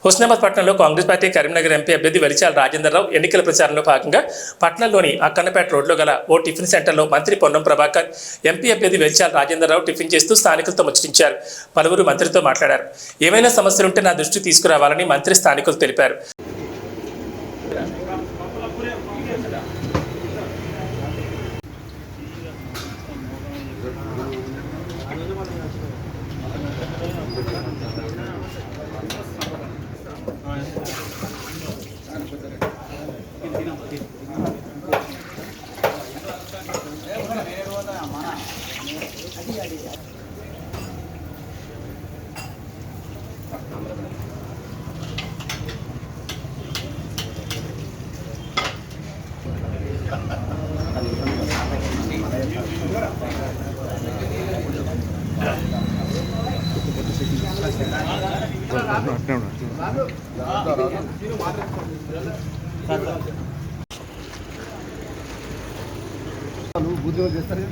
హుస్నాబాద్ పట్టణంలో Congress party Karimnagar MP అభ్యర్థి వెలిచాల రాజేంద్రరావు ఎన్నికల ప్రచారంలో భాగంగా పట్టణంలోని అక్కన్నపేట రోడ్లో గల ఓ టిఫిన్ సెంటర్లో మంత్రి పొన్నం ప్రభాకర్ ఎంపీ అభ్యర్థి వెలిచాల రాజేంద్రరావు టిఫిన్ చేస్తూ స్థానికులతో ముచ్చటించారు. పలువురు మంత్రితో మాట్లాడారు. ఏమైనా సమస్యలుంటే నా దృష్టికి తీసుకురావాలని మంత్రి స్థానికులు తెలిపారు. ఉద్యోగం చేస్తారు